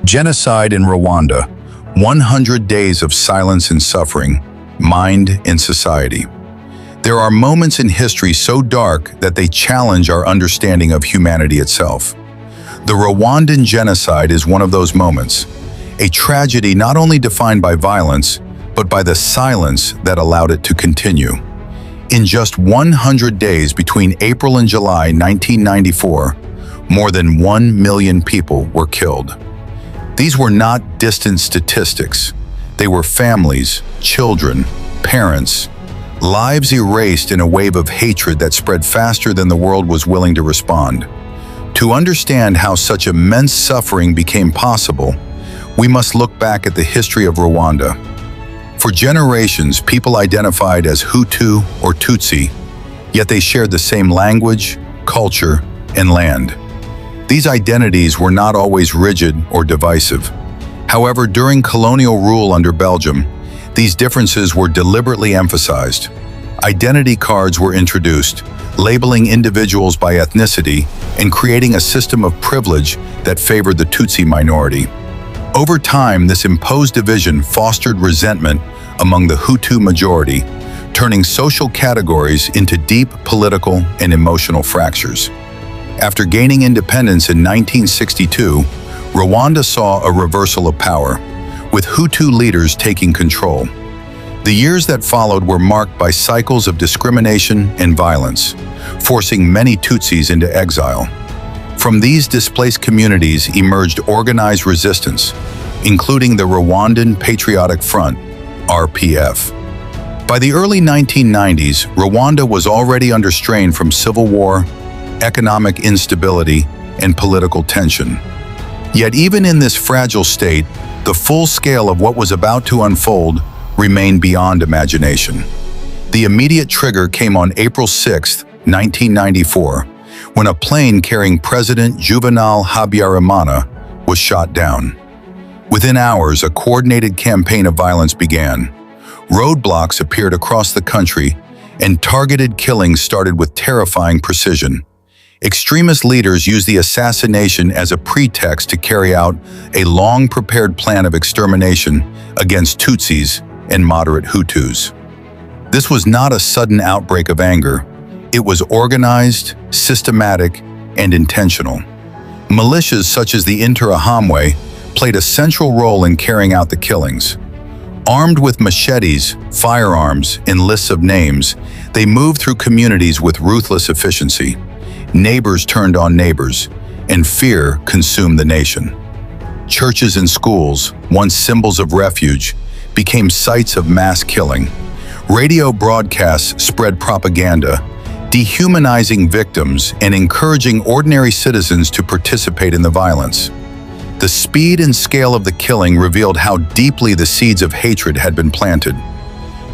Genocide in Rwanda, 100 days of silence and suffering, mind and society. There are moments in history so dark that they challenge our understanding of humanity itself. The Rwandan genocide is one of those moments, a tragedy not only defined by violence, but by the silence that allowed it to continue. In just 100 days between April and July 1994, more than 1 million people were killed. These were not distant statistics. They were families, children, parents, lives erased in a wave of hatred that spread faster than the world was willing to respond. To understand how such immense suffering became possible, we must look back at the history of Rwanda. For generations, people identified as Hutu or Tutsi, yet they shared the same language, culture, and land. These identities were not always rigid or divisive. However, during colonial rule under Belgium, these differences were deliberately emphasized. Identity cards were introduced, labeling individuals by ethnicity and creating a system of privilege that favored the Tutsi minority. Over time, this imposed division fostered resentment among the Hutu majority, turning social categories into deep political and emotional fractures. After gaining independence in 1962, Rwanda saw a reversal of power, with Hutu leaders taking control. The years that followed were marked by cycles of discrimination and violence, forcing many Tutsis into exile. From these displaced communities emerged organized resistance, including the Rwandan Patriotic Front, RPF. By the early 1990s, Rwanda was already under strain from civil war, economic instability, and political tension. Yet even in this fragile state, the full scale of what was about to unfold remained beyond imagination. The immediate trigger came on April 6, 1994, when a plane carrying President Juvenal Habyarimana was shot down. Within hours, a coordinated campaign of violence began. Roadblocks appeared across the country, and targeted killings started with terrifying precision. Extremist leaders used the assassination as a pretext to carry out a long-prepared plan of extermination against Tutsis and moderate Hutus. This was not a sudden outbreak of anger. It was organized, systematic, and intentional. Militias such as the Interahamwe played a central role in carrying out the killings. Armed with machetes, firearms, and lists of names, they moved through communities with ruthless efficiency. Neighbors turned on neighbors, and fear consumed the nation. Churches and schools, once symbols of refuge, became sites of mass killing. Radio broadcasts spread propaganda, dehumanizing victims and encouraging ordinary citizens to participate in the violence. The speed and scale of the killing revealed how deeply the seeds of hatred had been planted.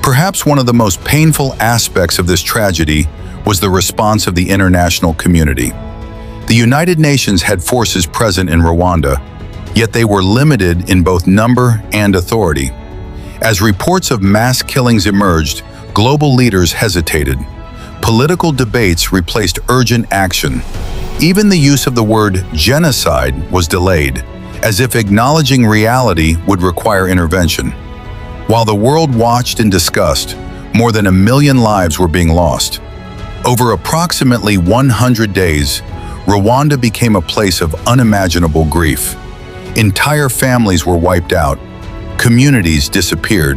Perhaps one of the most painful aspects of this tragedy was the response of the international community. The United Nations had forces present in Rwanda, yet they were limited in both number and authority. As reports of mass killings emerged, global leaders hesitated. Political debates replaced urgent action. Even the use of the word genocide was delayed, as if acknowledging reality would require intervention. While the world watched and discussed, more than 1 million lives were being lost. Over approximately 100 days, Rwanda became a place of unimaginable grief. Entire families were wiped out. Communities disappeared.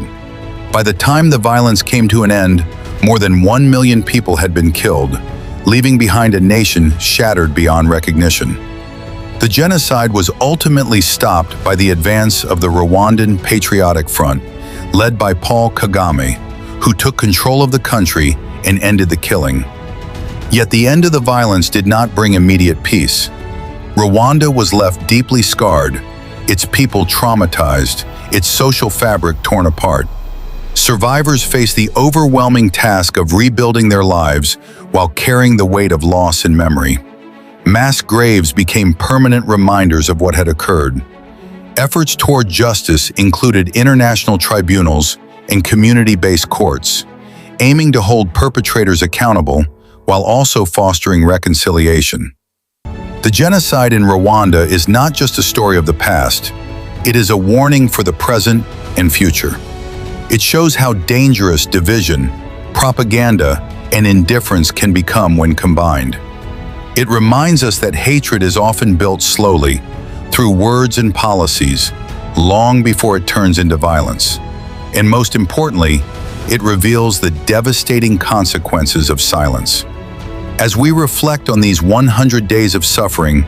By the time the violence came to an end, more than 1 million people had been killed, leaving behind a nation shattered beyond recognition. The genocide was ultimately stopped by the advance of the Rwandan Patriotic Front, led by Paul Kagame, who took control of the country and ended the killing. Yet the end of the violence did not bring immediate peace. Rwanda was left deeply scarred, its people traumatized, its social fabric torn apart. Survivors faced the overwhelming task of rebuilding their lives while carrying the weight of loss and memory. Mass graves became permanent reminders of what had occurred. Efforts toward justice included international tribunals and community-based courts, aiming to hold perpetrators accountable while also fostering reconciliation. The genocide in Rwanda is not just a story of the past, It is a warning for the present and future. It shows how dangerous division, propaganda, and indifference can become when combined. It reminds us that hatred is often built slowly, through words and policies, long before it turns into violence. And most importantly, it reveals the devastating consequences of silence. As we reflect on these 100 days of suffering,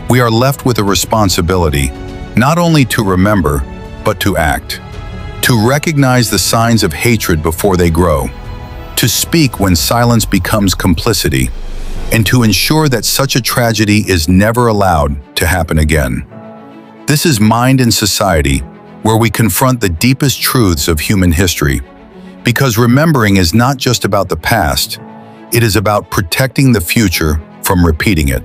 we are left with a responsibility, not only to remember, but to act. To recognize the signs of hatred before they grow, to speak when silence becomes complicity, and to ensure that such a tragedy is never allowed to happen again. This is Mind in Society, where we confront the deepest truths of human history. Because remembering is not just about the past, it is about protecting the future from repeating it.